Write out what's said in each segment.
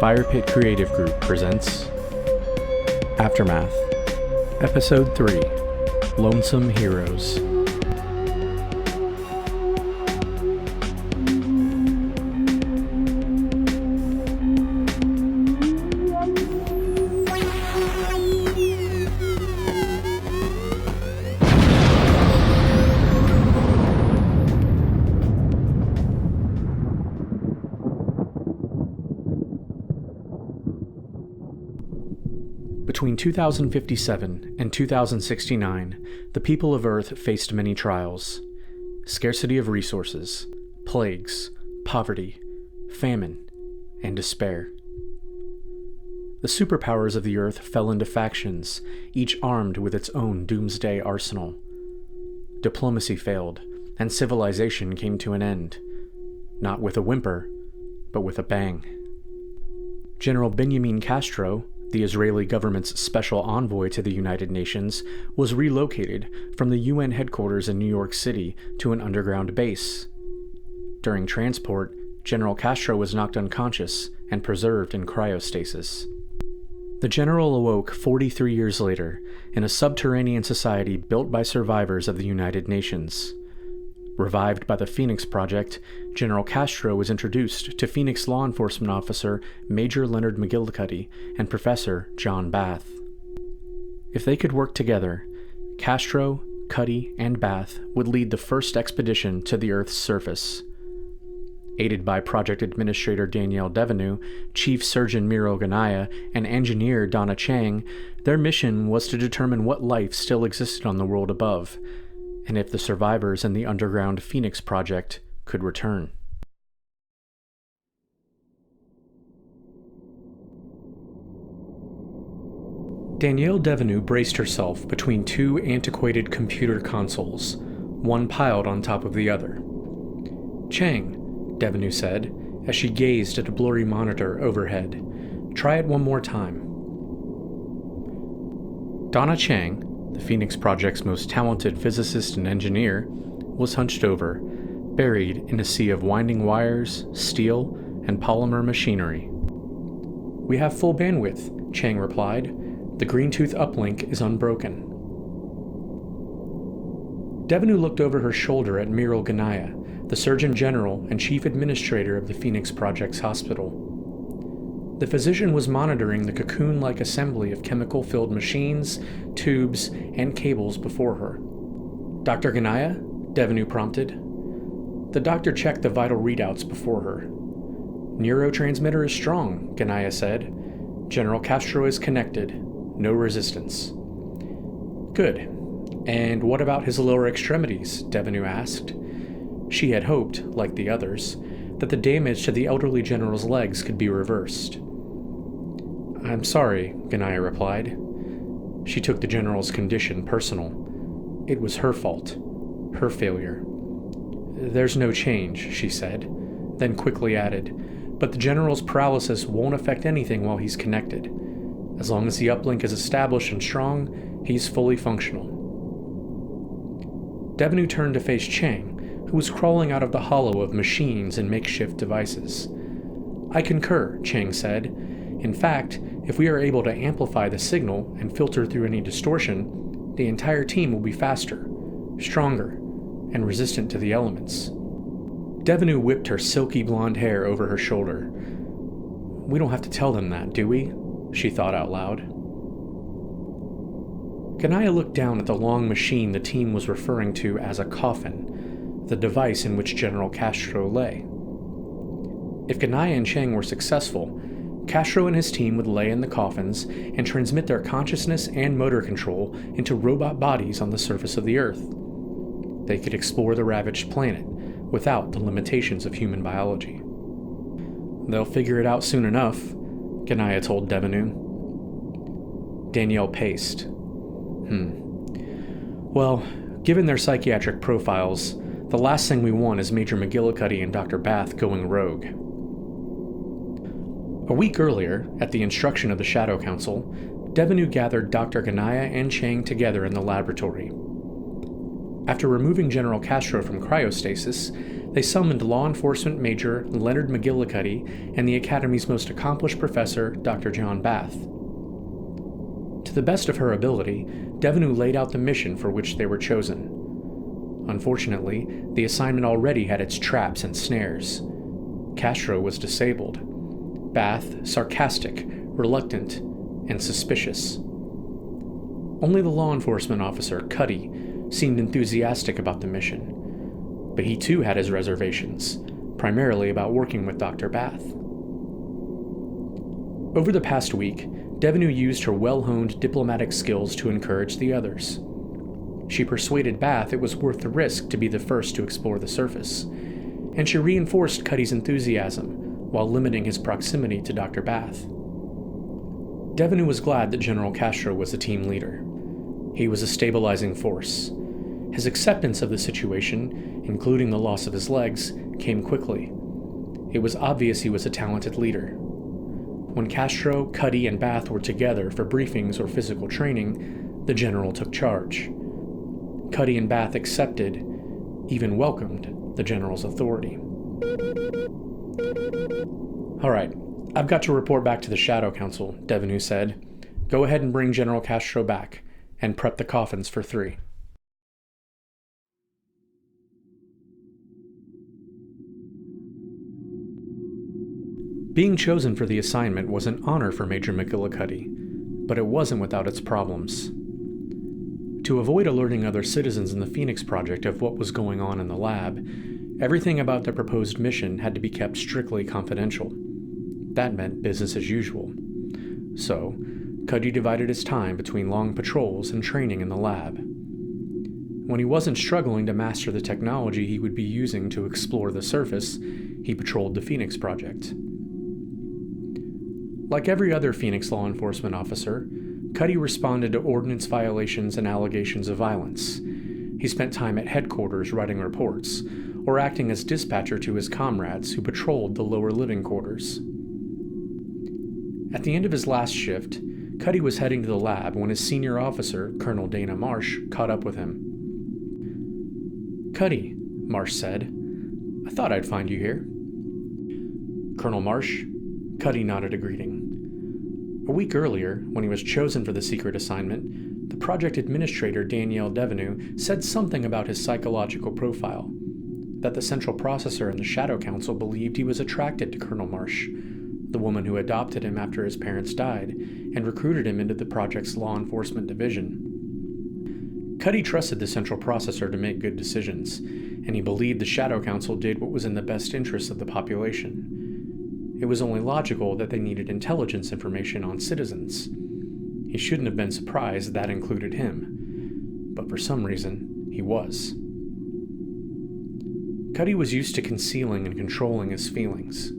Fire Pit Creative Group presents Aftermath, Episode 3, Lonesome Heroes. Between 2057 and 2069, the people of Earth faced many trials: scarcity of resources, plagues, poverty, famine, and despair. The superpowers of the Earth fell into factions, each armed with its own doomsday arsenal. Diplomacy failed, and civilization came to an end, not with a whimper, but with a bang. General Benjamin Castro, the Israeli government's special envoy to the United Nations, was relocated from the UN headquarters in New York City to an underground base. During transport, General Castro was knocked unconscious and preserved in cryostasis. The general awoke 43 years later in a subterranean society built by survivors of the United Nations. Revived by the Phoenix Project, General Castro was introduced to Phoenix law enforcement officer Major Leonard McGillicuddy and Professor John Bath. If they could work together, Castro, Cuddy, and Bath would lead the first expedition to the Earth's surface. Aided by Project Administrator Danielle Devenu, Chief Surgeon Miro Ganaya, and Engineer Donna Chang, their mission was to determine what life still existed on the world above, and if the survivors in the underground Phoenix Project could return. Danielle Devenu braced herself between two antiquated computer consoles, one piled on top of the other. "Chang," Devenu said, as she gazed at a blurry monitor overhead. "Try it one more time." Donna Chang, the Phoenix Project's most talented physicist and engineer, was hunched over, buried in a sea of winding wires, steel, and polymer machinery. "We have full bandwidth," Chang replied. "The green-tooth uplink is unbroken." Devenu looked over her shoulder at Miro Ganaya, the Surgeon General and Chief Administrator of the Phoenix Project's hospital. The physician was monitoring the cocoon-like assembly of chemical-filled machines, tubes, and cables before her. "Dr. Ganaya?" Devenu prompted. The doctor checked the vital readouts before her. "Neurotransmitter is strong," Ganaya said. "General Castro is connected. No resistance." "Good. And what about his lower extremities?" Devenu asked. She had hoped, like the others, that the damage to the elderly general's legs could be reversed. "I'm sorry," Ganaya replied. She took the general's condition personal. It was her fault, her failure. "There's no change," she said, then quickly added, "but the general's paralysis won't affect anything while he's connected. As long as the uplink is established and strong, he's fully functional." Devenu turned to face Chang, who was crawling out of the hollow of machines and makeshift devices. "I concur," Chang said. "In fact, if we are able to amplify the signal and filter through any distortion, the entire team will be faster, stronger, and resistant to the elements." Devenu whipped her silky blonde hair over her shoulder. "We don't have to tell them that, do we?" she thought out loud. Ganaya looked down at the long machine the team was referring to as a coffin, the device in which General Castro lay. If Ganaya and Chang were successful, Castro and his team would lay in the coffins and transmit their consciousness and motor control into robot bodies on the surface of the Earth. They could explore the ravaged planet without the limitations of human biology. "They'll figure it out soon enough," Ganaya told Devenu. Danielle paced. Well, given their psychiatric profiles, the last thing we want is Major McGillicuddy and Dr. Bath going rogue." A week earlier, at the instruction of the Shadow Council, Devenu gathered Dr. Ganaya and Chang together in the laboratory. After removing General Castro from cryostasis, they summoned Law Enforcement Major Leonard McGillicuddy and the Academy's most accomplished professor, Dr. John Bath. To the best of her ability, Devenu laid out the mission for which they were chosen. Unfortunately, the assignment already had its traps and snares. Castro was disabled. Bath, sarcastic, reluctant, and suspicious. Only the law enforcement officer, Cuddy, seemed enthusiastic about the mission, but he too had his reservations, primarily about working with Dr. Bath. Over the past week, Devenu used her well-honed diplomatic skills to encourage the others. She persuaded Bath it was worth the risk to be the first to explore the surface, and she reinforced Cuddy's enthusiasm while limiting his proximity to Dr. Bath. Devenu was glad that General Castro was the team leader. He was a stabilizing force. His acceptance of the situation, including the loss of his legs, came quickly. It was obvious he was a talented leader. When Castro, Cuddy, and Bath were together for briefings or physical training, the general took charge. Cuddy and Bath accepted, even welcomed, the general's authority. "All right, I've got to report back to the Shadow Council," Devenu said. "Go ahead and bring General Castro back, and prep the coffins for 3. Being chosen for the assignment was an honor for Major McGillicuddy, but it wasn't without its problems. To avoid alerting other citizens in the Phoenix Project of what was going on in the lab, everything about the proposed mission had to be kept strictly confidential. That meant business as usual. So, Cuddy divided his time between long patrols and training in the lab. When he wasn't struggling to master the technology he would be using to explore the surface, he patrolled the Phoenix Project. Like every other Phoenix law enforcement officer, Cuddy responded to ordnance violations and allegations of violence. He spent time at headquarters writing reports, or acting as dispatcher to his comrades who patrolled the lower living quarters. At the end of his last shift, Cuddy was heading to the lab when his senior officer, Colonel Dana Marsh, caught up with him. "Cuddy," Marsh said, "I thought I'd find you here." "Colonel Marsh?" Cuddy nodded a greeting. A week earlier, when he was chosen for the secret assignment, the project administrator Danielle Devenu said something about his psychological profile, that the central processor in the Shadow Council believed he was attracted to Colonel Marsh, the woman who adopted him after his parents died and recruited him into the project's law enforcement division. Cuddy trusted the central processor to make good decisions, and he believed the Shadow Council did what was in the best interests of the population. It was only logical that they needed intelligence information on citizens. He shouldn't have been surprised that included him, but for some reason, he was. Cuddy was used to concealing and controlling his feelings.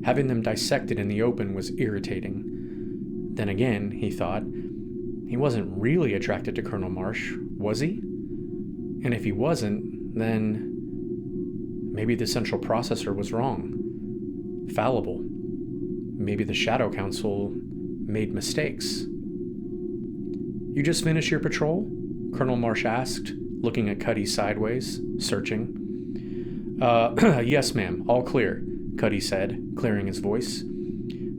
Having them dissected in the open was irritating. Then again, he thought, he wasn't really attracted to Colonel Marsh, was he? And if he wasn't, then maybe the central processor was wrong. Fallible. Maybe the Shadow Council made mistakes. "You just finished your patrol?" Colonel Marsh asked, looking at Cuddy sideways, searching. Yes, ma'am, all clear," Cuddy said, clearing his voice.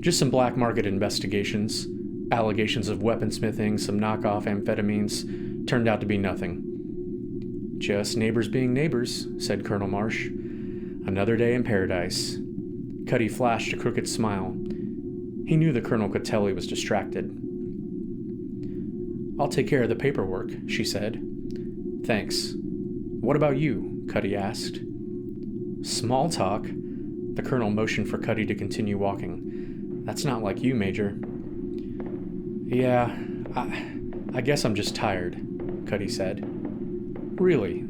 "Just some black market investigations. Allegations of weaponsmithing, some knockoff amphetamines. Turned out to be nothing." "Just neighbors being neighbors," said Colonel Marsh. "Another day in paradise." Cuddy flashed a crooked smile. He knew the colonel could tell he was distracted. "I'll take care of the paperwork," she said. "Thanks. What about you?" Cuddy asked. "Small talk." The colonel motioned for Cuddy to continue walking. "That's not like you, Major." "Yeah, I guess I'm just tired," Cuddy said. "Really?"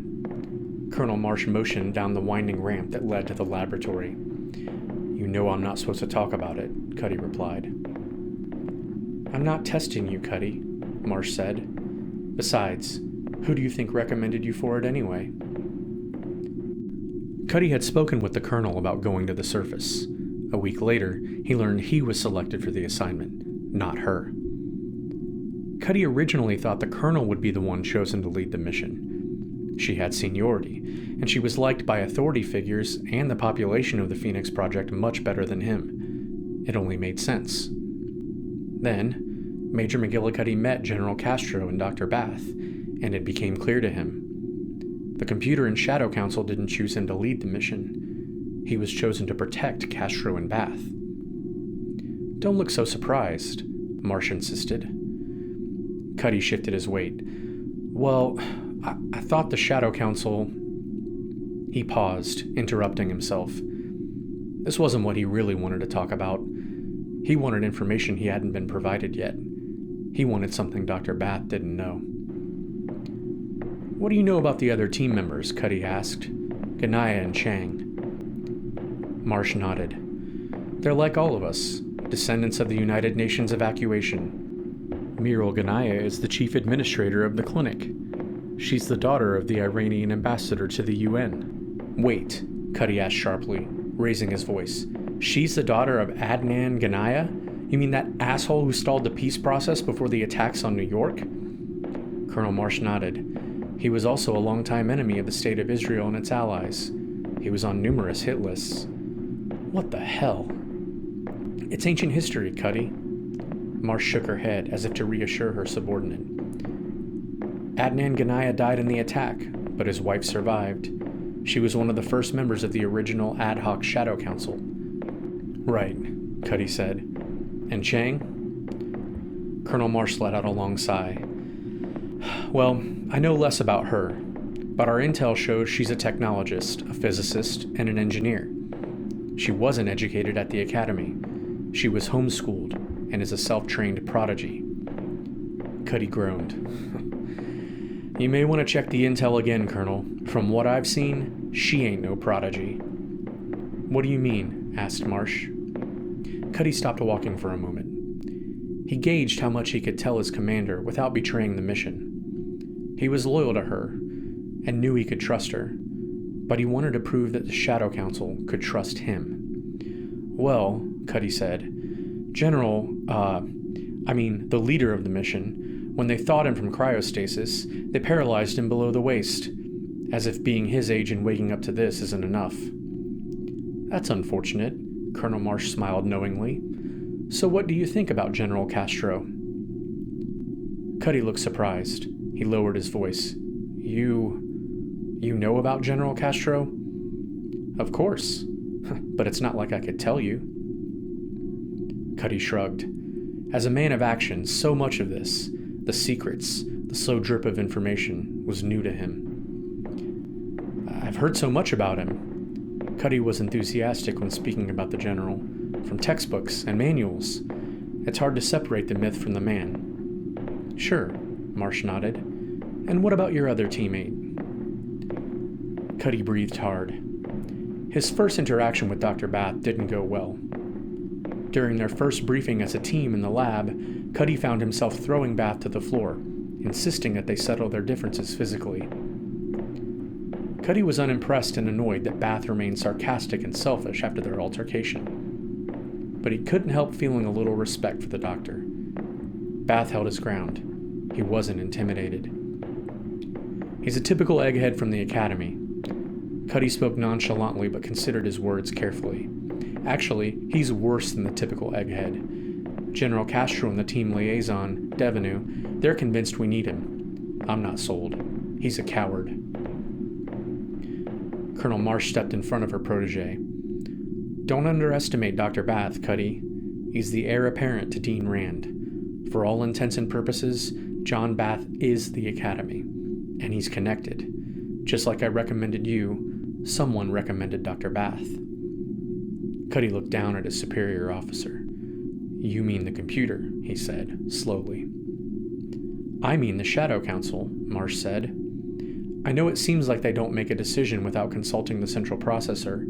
Colonel Marsh motioned down the winding ramp that led to the laboratory. "You know I'm not supposed to talk about it," Cuddy replied. "I'm not testing you, Cuddy," Marsh said. "Besides, who do you think recommended you for it anyway?" Cuddy had spoken with the colonel about going to the surface. A week later, he learned he was selected for the assignment, not her. Cuddy originally thought the colonel would be the one chosen to lead the mission. She had seniority, and she was liked by authority figures and the population of the Phoenix Project much better than him. It only made sense. Then, Major McGillicuddy met General Castro and Dr. Bath, and it became clear to him. The Computer and Shadow Council didn't choose him to lead the mission. He was chosen to protect Castro and Bath. "Don't look so surprised," Marsh insisted. Cuddy shifted his weight. "Well, I thought the Shadow Council..." He paused, interrupting himself. This wasn't what he really wanted to talk about. He wanted information he hadn't been provided yet. He wanted something Dr. Bath didn't know. "What do you know about the other team members?" Cuddy asked. "Ganaya and Chang." Marsh nodded. "They're like all of us, descendants of the United Nations evacuation. Muriel Ganaya is the chief administrator of the clinic. She's the daughter of the Iranian ambassador to the UN. "Wait," Cuddy asked sharply, raising his voice. "She's the daughter of Adnan Ganaya? You mean that asshole who stalled the peace process before the attacks on New York?" Colonel Marsh nodded. He was also a longtime enemy of the State of Israel and its allies. He was on numerous hit lists. "What the hell?" "It's ancient history, Cuddy." Marsh shook her head as if to reassure her subordinate. "Adnan Ganaya died in the attack, but his wife survived. She was one of the first members of the original ad hoc Shadow Council." "Right," Cuddy said. "And Chang?" Colonel Marsh let out a long sigh. "Well, I know less about her, but our intel shows she's a technologist, a physicist, and an engineer. She wasn't educated at the academy. She was homeschooled and is a self-trained prodigy." Cuddy groaned. "You may want to check the intel again, Colonel. From what I've seen, she ain't no prodigy." "What do you mean?" asked Marsh. Cuddy stopped walking for a moment. He gauged how much he could tell his commander without betraying the mission. He was loyal to her, and knew he could trust her, but he wanted to prove that the Shadow Council could trust him. "Well," Cuddy said, the leader of the mission, when they thawed him from cryostasis, they paralyzed him below the waist, as if being his age and waking up to this isn't enough." "That's unfortunate," Colonel Marsh smiled knowingly. "So what do you think about General Castro?" Cuddy looked surprised. He lowered his voice. You know about General Castro?" "Of course, but it's not like I could tell you." Cuddy shrugged. As a man of action, so much of this, the secrets, the slow drip of information, was new to him. "I've heard so much about him." Cuddy was enthusiastic when speaking about the general, from textbooks and manuals. It's hard to separate the myth from the man. "Sure," Marsh nodded. "And what about your other teammate?" Cuddy breathed hard. His first interaction with Dr. Bath didn't go well. During their first briefing as a team in the lab, Cuddy found himself throwing Bath to the floor, insisting that they settle their differences physically. Cuddy was unimpressed and annoyed that Bath remained sarcastic and selfish after their altercation. But he couldn't help feeling a little respect for the doctor. Bath held his ground. He wasn't intimidated. "He's a typical egghead from the academy." Cuddy spoke nonchalantly but considered his words carefully. "Actually, he's worse than the typical egghead. General Castro and the team liaison, Devenu, they're convinced we need him. I'm not sold. He's a coward." Colonel Marsh stepped in front of her protege. "Don't underestimate Dr. Bath, Cuddy. He's the heir apparent to Dean Rand. For all intents and purposes, John Bath is the academy, and he's connected. Just like I recommended you, someone recommended Dr. Bath." Cuddy looked down at his superior officer. "You mean the computer," he said, slowly. "I mean the Shadow Council," Marsh said. "I know it seems like they don't make a decision without consulting the central processor,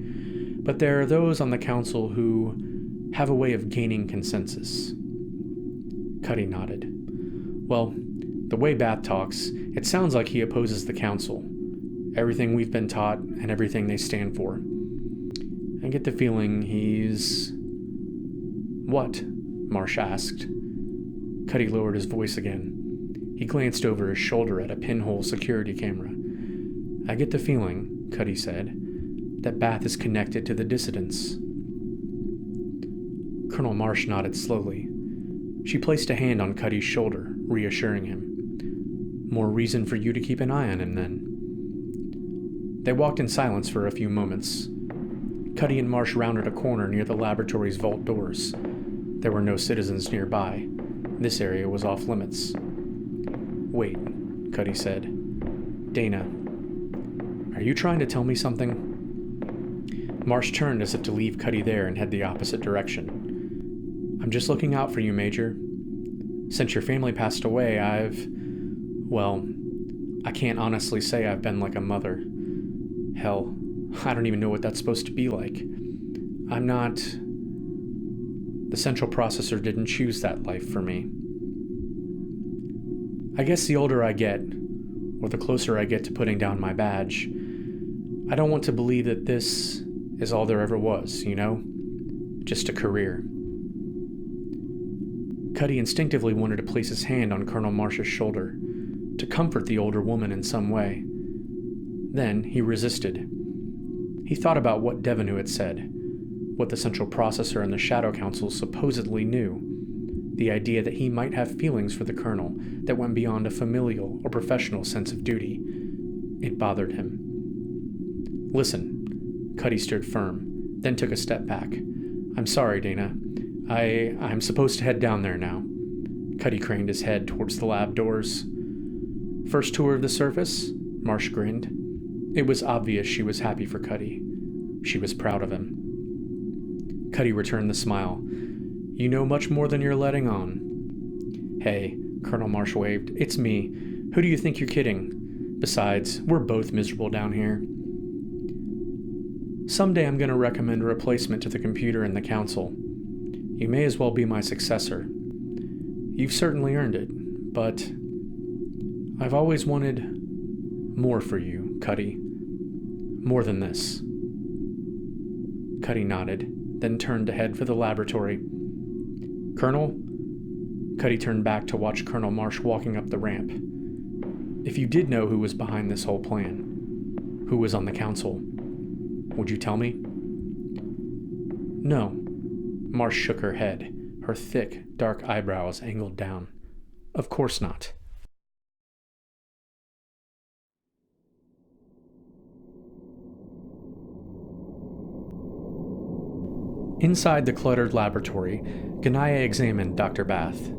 but there are those on the council who have a way of gaining consensus." Cuddy nodded. "Well, the way Bath talks, it sounds like he opposes the council, everything we've been taught and everything they stand for. I get the feeling he's..." "What?" Marsh asked. Cuddy lowered his voice again. He glanced over his shoulder at a pinhole security camera. I get the feeling, Cuddy said, that Bath is connected to the dissidents. Colonel Marsh nodded slowly. She placed a hand on Cuddy's shoulder, reassuring him. More reason for you to keep an eye on him, then. They walked in silence for a few moments. Cuddy and Marsh rounded a corner near the laboratory's vault doors. There were no citizens nearby. This area was off limits. Wait, Cuddy said. Dana, are you trying to tell me something? Marsh turned as if to leave Cuddy there and head the opposite direction. I'm just looking out for you, Major. Since your family passed away, I can't honestly say I've been like a mother. Hell, I don't even know what that's supposed to be like. I'm not... The central processor didn't choose that life for me. I guess the older I get, or the closer I get to putting down my badge, I don't want to believe that this is all there ever was, you know? Just a career. Cuddy instinctively wanted to place his hand on Colonel Marsh's shoulder, to comfort the older woman in some way. Then he resisted. He thought about what Devenu had said, what the Central Processor and the Shadow Council supposedly knew, the idea that he might have feelings for the Colonel that went beyond a familial or professional sense of duty. It bothered him. Listen, Cuddy stood firm, then took a step back. I'm sorry, Dana. I'm supposed to head down there now. Cuddy craned his head towards the lab doors. First tour of the surface? Marsh grinned. It was obvious she was happy for Cuddy. She was proud of him. Cuddy returned the smile. You know much more than you're letting on. Hey, Colonel Marsh waved. It's me. Who do you think you're kidding? Besides, we're both miserable down here. Someday I'm going to recommend a replacement to the computer in the council. You may as well be my successor. You've certainly earned it, but I've always wanted more for you, Cuddy. More than this. Cuddy nodded, then turned to head for the laboratory. Colonel? Cuddy turned back to watch Colonel Marsh walking up the ramp. If you did know who was behind this whole plan, who was on the council, would you tell me? No. Marsh shook her head, her thick, dark eyebrows angled down. Of course not. Inside the cluttered laboratory, Ganaya examined Dr. Bath.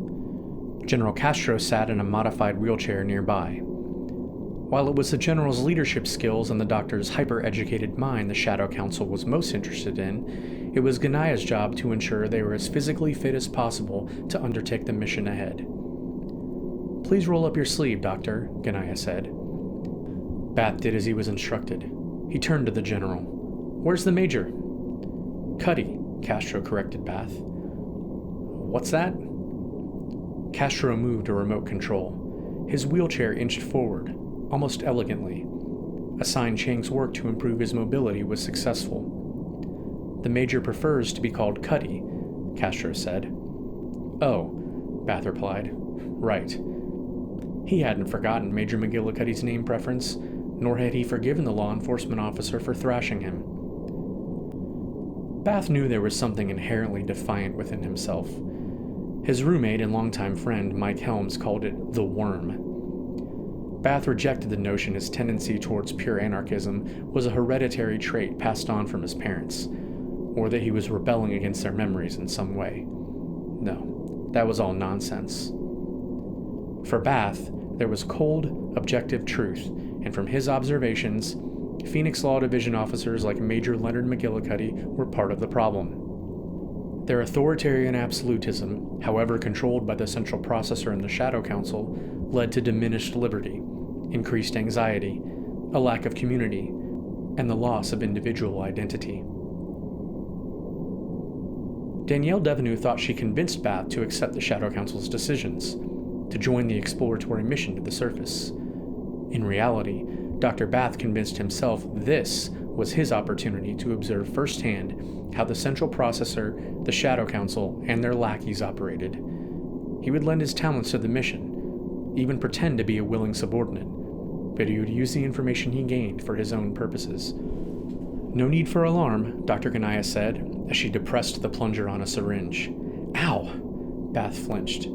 General Castro sat in a modified wheelchair nearby. While it was the General's leadership skills and the doctor's hyper-educated mind the Shadow Council was most interested in, it was Ganaya's job to ensure they were as physically fit as possible to undertake the mission ahead. Please roll up your sleeve, Doctor, Ganaya said. Bath did as he was instructed. He turned to the General. Where's the Major? Cuddy, Castro corrected Bath. What's that? Castro moved a remote control. His wheelchair inched forward, almost elegantly. A sign Chang's work to improve his mobility was successful. The Major prefers to be called Cuddy, Castro said. Oh, Bath replied. Right. He hadn't forgotten Major McGillicuddy's name preference, nor had he forgiven the law enforcement officer for thrashing him. Bath knew there was something inherently defiant within himself. His roommate and longtime friend Mike Helms called it the worm. Bath rejected the notion his tendency towards pure anarchism was a hereditary trait passed on from his parents, or that he was rebelling against their memories in some way. No, that was all nonsense. For Bath, there was cold, objective truth, and from his observations, Phoenix Law Division officers like Major Leonard McGillicuddy were part of the problem. Their authoritarian absolutism, however controlled by the Central Processor and the Shadow Council, led to diminished liberty, increased anxiety, a lack of community, and the loss of individual identity. Danielle Devenu thought she convinced Bath to accept the Shadow Council's decisions, to join the exploratory mission to the surface. In reality, Dr. Bath convinced himself this was his opportunity to observe firsthand how the Central Processor, the Shadow Council, and their lackeys operated. He would lend his talents to the mission, even pretend to be a willing subordinate. but he would use the information he gained for his own purposes. No need for alarm, Dr. Ganaya said, as she depressed the plunger on a syringe. Ow! Bath flinched.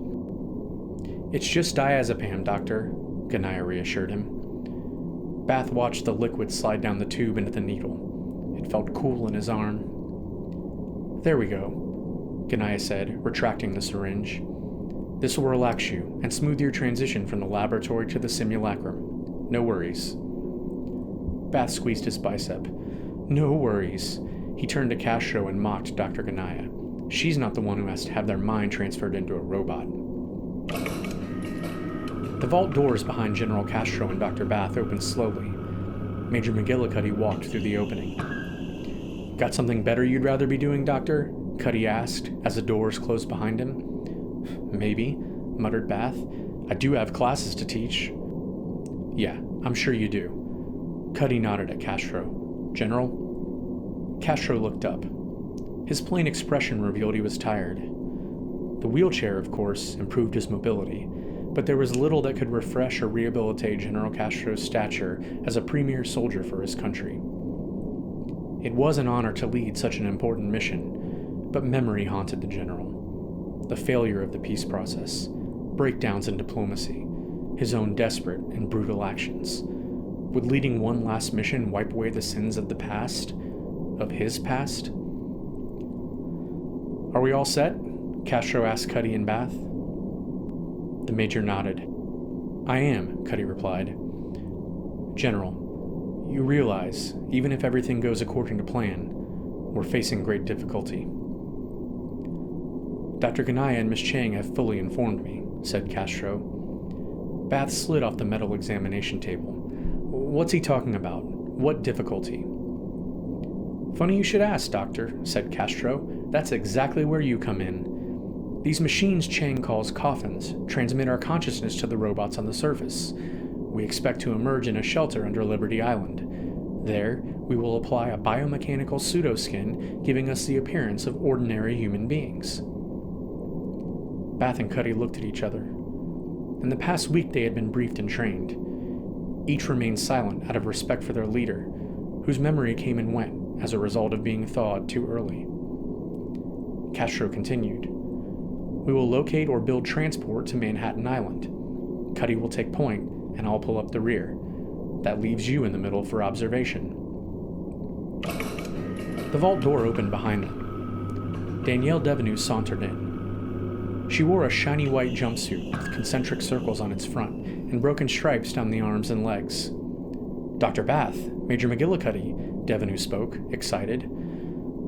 It's just diazepam, Doctor, Ganaya reassured him. Bath watched the liquid slide down the tube into the needle. It felt cool in his arm. There we go, Ganaya said, retracting the syringe. This will relax you and smooth your transition from the laboratory to the simulacrum. No worries. Bath squeezed his bicep. No worries. He turned to Castro and mocked Dr. Ganaya. She's not the one who has to have their mind transferred into a robot. The vault doors behind General Castro and Dr. Bath opened slowly. Major McGillicuddy walked through the opening. Got something better you'd rather be doing, Doctor? Cuddy asked as the doors closed behind him. Maybe, muttered Bath. I do have classes to teach. Yeah, I'm sure you do. Cuddy nodded at Castro. General? Castro looked up. His plain expression revealed he was tired. The wheelchair, of course, improved his mobility, but there was little that could refresh or rehabilitate General Castro's stature as a premier soldier for his country. It was an honor to lead such an important mission, but memory haunted the general. The failure of the peace process, breakdowns in diplomacy, his own desperate and brutal actions. Would leading one last mission wipe away the sins of the past? Of his past? Are we all set? Castro asked Cuddy and Bath. The major nodded. I am, Cuddy replied. General, you realize, even if everything goes according to plan, we're facing great difficulty. Dr. Ganaya and Miss Chang have fully informed me, said Castro. Bath slid off the metal examination table. What's he talking about? What difficulty? Funny you should ask, Doctor, said Castro. That's exactly where you come in. These machines Chang calls coffins transmit our consciousness to the robots on the surface. We expect to emerge in a shelter under Liberty Island. There, we will apply a biomechanical pseudoskin, giving us the appearance of ordinary human beings. Bath and Cuddy looked at each other. In the past week they had been briefed and trained. Each remained silent out of respect for their leader, whose memory came and went as a result of being thawed too early. Castro continued. We will locate or build transport to Manhattan Island. Cuddy will take point, and I'll pull up the rear. That leaves you in the middle for observation. The vault door opened behind them. Danielle Devenu sauntered in. She wore a shiny white jumpsuit with concentric circles on its front and broken stripes down the arms and legs. Dr. Bath, Major McGillicuddy, Devenu spoke, excited.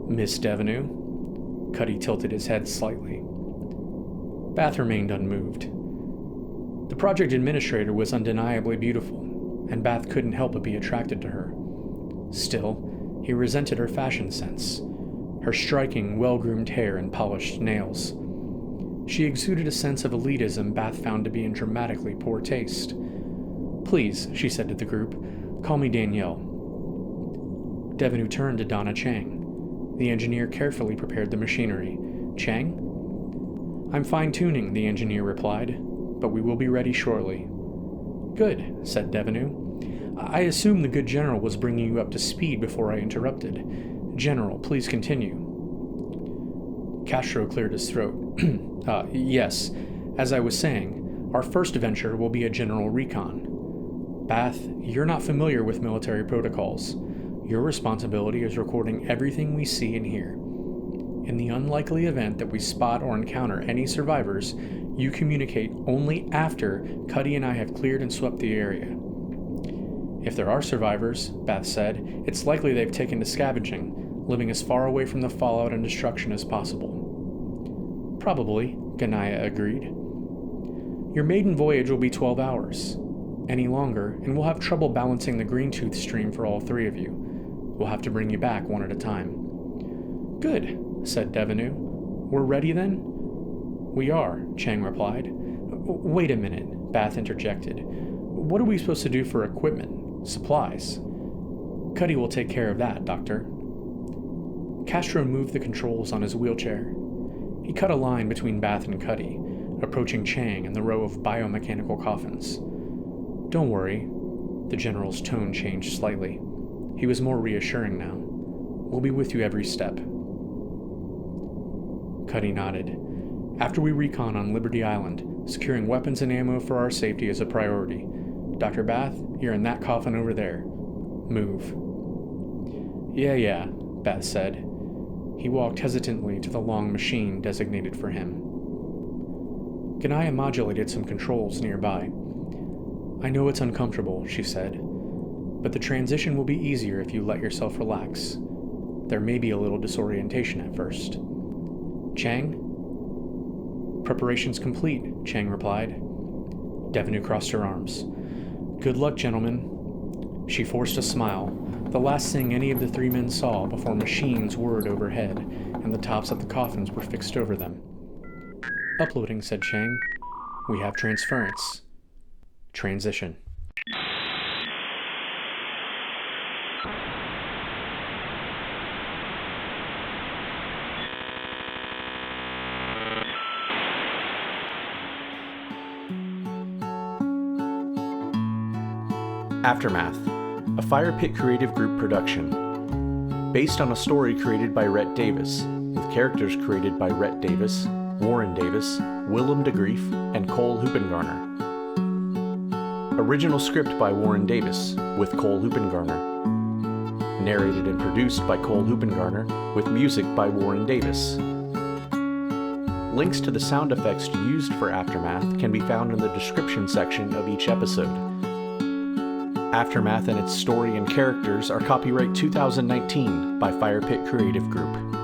Miss Devenu? Cuddy tilted his head slightly. Bath remained unmoved. The project administrator was undeniably beautiful, and Bath couldn't help but be attracted to her. Still, he resented her fashion sense, her striking, well-groomed hair and polished nails. She exuded a sense of elitism Bath found to be in dramatically poor taste. Please, she said to the group, call me Danielle. Devenu turned to Donna Chang. The engineer carefully prepared the machinery. Chang? I'm fine-tuning, the engineer replied, but we will be ready shortly. Good, said Devenu. I assume the good general was bringing you up to speed before I interrupted. General, please continue. Castro cleared his throat. Yes, as I was saying, our first venture will be a general recon. Bath, you're not familiar with military protocols. Your responsibility is recording everything we see and hear. In the unlikely event that we spot or encounter any survivors, you communicate only after Cuddy and I have cleared and swept the area. If there are survivors, Bath said, it's likely they've taken to scavenging, living as far away from the fallout and destruction as possible. Probably, Ganaya agreed. Your maiden voyage will be 12 hours. Any longer, and we'll have trouble balancing the Greentooth stream for all three of you. We'll have to bring you back one at a time. Good, said Devenu. We're ready then? We are, Chang replied. Wait a minute, Bath interjected. What are we supposed to do for equipment, supplies? Cuddy will take care of that, Doctor. Castro moved the controls on his wheelchair. He cut a line between Bath and Cuddy, approaching Chang and the row of biomechanical coffins. Don't worry. The general's tone changed slightly. He was more reassuring now. We'll be with you every step. Cuddy nodded. After we recon on Liberty Island, securing weapons and ammo for our safety is a priority. Dr. Bath, you're in that coffin over there. Move. Yeah, Bath said. He walked hesitantly to the long machine designated for him. Ganaya modulated some controls nearby. I know it's uncomfortable, she said, but the transition will be easier if you let yourself relax. There may be a little disorientation at first. Chang? Preparations complete, Chang replied. Devenu crossed her arms. Good luck, gentlemen. She forced a smile, the last thing any of the three men saw before machines whirred overhead and the tops of the coffins were fixed over them. Uploading, said Chang. We have transference. Transition. Aftermath, a Fire Pit Creative Group production. Based on a story created by Rhett Davis, with characters created by Rhett Davis, Warren Davis, Willem de Greef, and Cole Hoopingarner. Original script by Warren Davis, with Cole Hoopingarner. Narrated and produced by Cole Hoopingarner, with music by Warren Davis. Links to the sound effects used for Aftermath can be found in the description section of each episode. Aftermath and its story and characters are copyright 2019 by Fire Pit Creative Group.